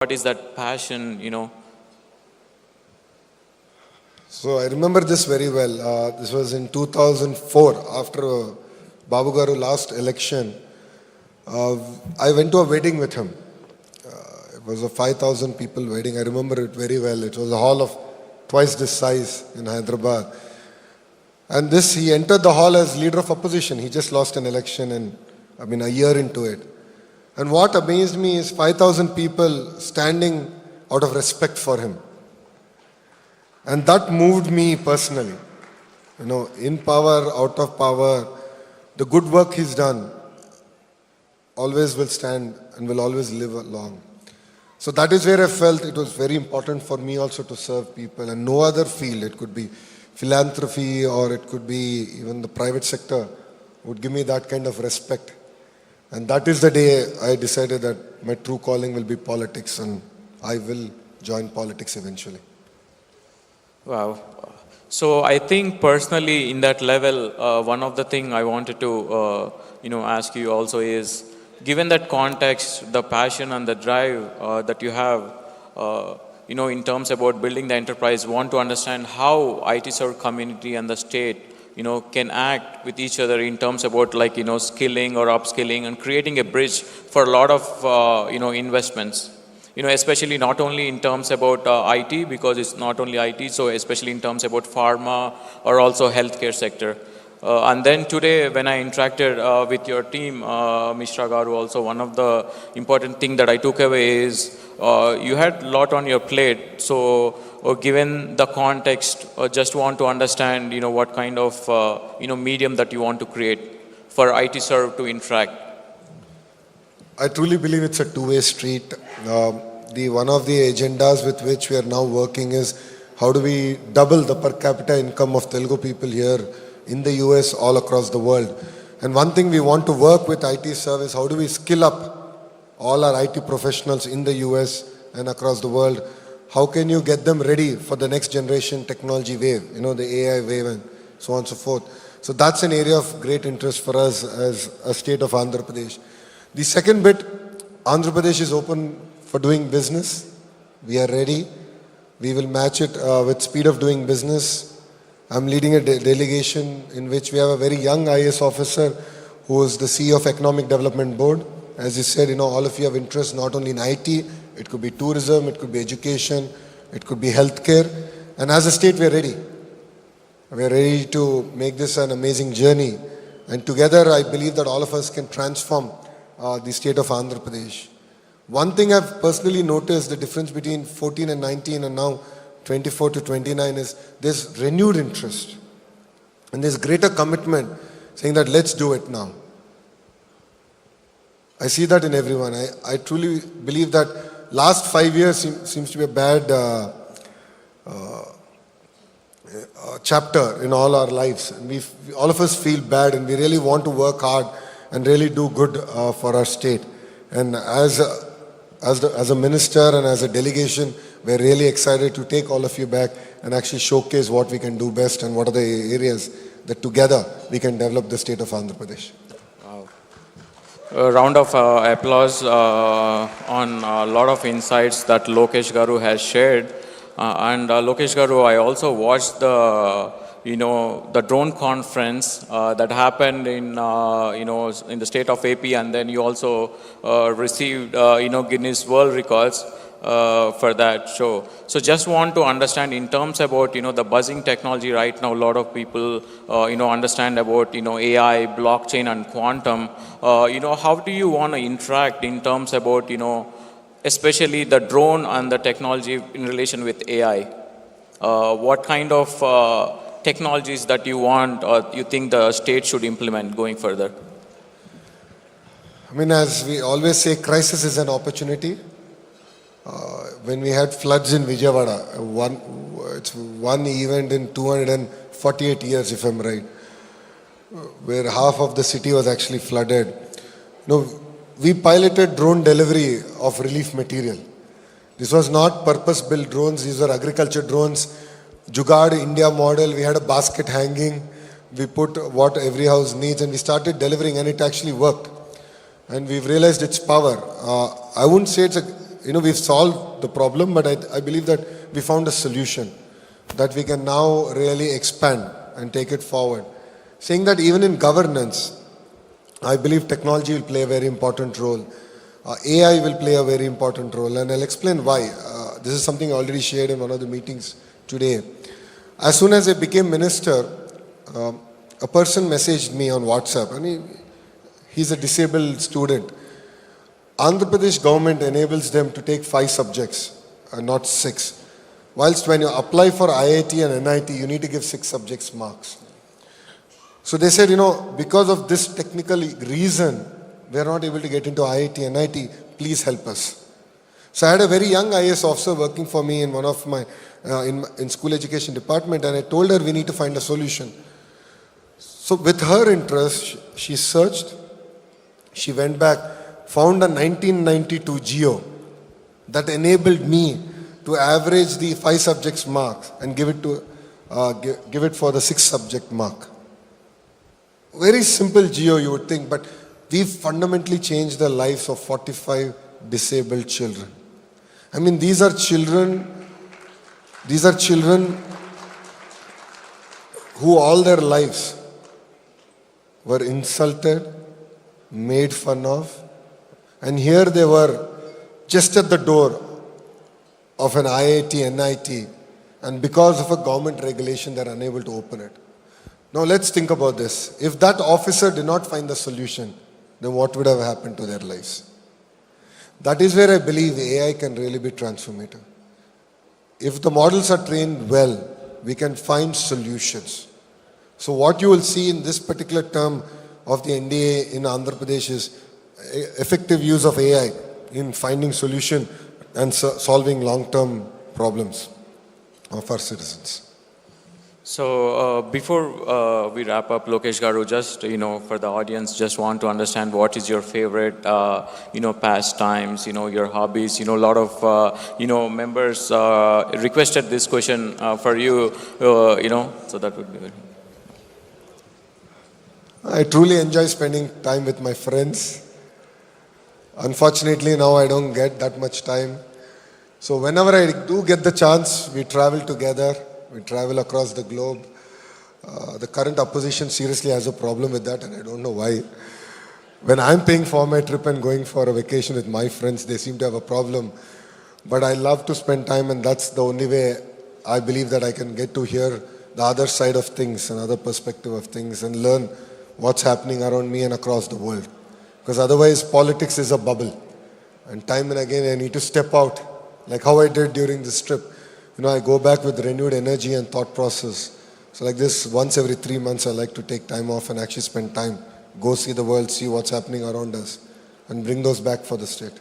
What is that passion? So I remember this very well. This was in 2004 after Babu Garu last election. I went to a wedding with him. It was a 5,000 people wedding. I remember it very well. It was a hall of twice this size in Hyderabad. And he entered the hall as leader of opposition. He just lost an election and a year into it. And what amazed me is 5,000 people standing out of respect for him. And that moved me personally. In power, out of power, the good work he's done always will stand and will always live long. So that is where I felt it was very important for me also to serve people, and no other field, it could be philanthropy or it could be even the private sector, would give me that kind of respect. And that is the day I decided that my true calling will be politics, and I will join politics eventually. Wow. So I think personally in that level, one of the thing I wanted to, ask you also is, given that context, the passion and the drive that you have, in terms about building the enterprise, want to understand how IT serve community and the state, can act with each other in terms about skilling or upskilling and creating a bridge for a lot of, investments. Especially not only in terms about IT, because it's not only IT, so especially in terms about pharma or also healthcare sector. And then today, when I interacted with your team, Mishra Garu, also one of the important thing that I took away is you had a lot on your plate. So given the context, just want to understand, what kind of, medium that you want to create for IT serve to interact. I truly believe it's a two-way street. One of the agendas with which we are now working is how do we double the per capita income of Telugu people here in the US, all across the world. And one thing we want to work with IT service, how do we skill up all our IT professionals in the US and across the world? How can you get them ready for the next generation technology wave, the AI wave and so on and so forth. So that's an area of great interest for us as a state of Andhra Pradesh. The second bit, Andhra Pradesh is open for doing business. We are ready. We will match it with speed of doing business. I'm leading a delegation in which we have a very young IAS officer who is the CEO of Economic Development Board. As you said, all of you have interest not only in IT, it could be tourism, it could be education, it could be healthcare. And as a state, we are ready. We are ready to make this an amazing journey. And together, I believe that all of us can transform the state of Andhra Pradesh. One thing I've personally noticed, the difference between 14 and 19 and now 24 to 29 is there's renewed interest. And there's greater commitment saying that let's do it now. I see that in everyone. I truly believe that last 5 years seems to be a bad chapter in all our lives. And all of us feel bad and we really want to work hard and really do good for our state. And as a minister and as a delegation, we're really excited to take all of you back and actually showcase what we can do best and what are the areas that together we can develop the state of Andhra Pradesh. Wow. A round of applause on a lot of insights that Lokesh Garu has shared. And Lokesh Garu, I also watched the drone conference that happened in the state of AP, and then you also received Guinness World Records for that show. So just want to understand in terms about the buzzing technology right now. A lot of people understand about AI, blockchain, and quantum. How do you want to interact in terms about especially the drone and the technology in relation with AI? What kind of technologies that you want or you think the state should implement going further? As we always say, crisis is an opportunity. When we had floods in Vijayawada, it's one event in 248 years, if I'm right, where half of the city was actually flooded. We piloted drone delivery of relief material. This was not purpose-built drones. These were agriculture drones. Jugaad India model. We had a basket hanging. We put what every house needs and we started delivering, and it actually worked. And we've realized its power. I wouldn't say it's a we've solved the problem, but I believe that we found a solution that we can now really expand and take it forward. Saying that even in governance, I believe technology will play a very important role. AI will play a very important role, and I'll explain why. This is something I already shared in one of the meetings today. As soon as I became minister, a person messaged me on WhatsApp, and he's a disabled student. Andhra Pradesh government enables them to take 5 subjects, not 6. Whilst when you apply for IIT and NIT, you need to give 6 subjects marks. So they said, because of this technical reason, we are not able to get into IIT, NIT, please help us. So I had a very young IAS officer working for me in one of my, in school education department, and I told her we need to find a solution. So with her interest, she searched, she went back, found a 1992 GEO that enabled me to average the 5 subjects marks and give it for the 6 subject mark. Very simple GEO, you would think, but we've fundamentally changed the lives of 45 disabled children. I mean, these are children who all their lives were insulted, made fun of, and here they were just at the door of an IIT, NIT, and because of a government regulation, they're unable to open it. Now let's think about this. If that officer did not find the solution, then what would have happened to their lives? That is where I believe AI can really be transformative. If the models are trained well, we can find solutions. So what you will see in this particular term of the NDA in Andhra Pradesh is effective use of AI in finding solution and solving long-term problems of our citizens. So before we wrap up, Lokesh Garu, just for the audience, just want to understand what is your favorite pastimes, your hobbies. A lot of members requested this question for you, so that would be very. I truly enjoy spending time with my friends. Unfortunately, now I don't get that much time. So whenever I do get the chance, we travel together. We travel across the globe. The current opposition seriously has a problem with that, and I don't know why. When I'm paying for my trip and going for a vacation with my friends, they seem to have a problem. But I love to spend time, and that's the only way I believe that I can get to hear the other side of things, another perspective of things, and learn what's happening around me and across the world. Because otherwise, politics is a bubble. And time and again, I need to step out, like how I did during this trip. I go back with renewed energy and thought process. So like this, once every 3 months, I like to take time off and actually spend time, go see the world, see what's happening around us, and bring those back for the state.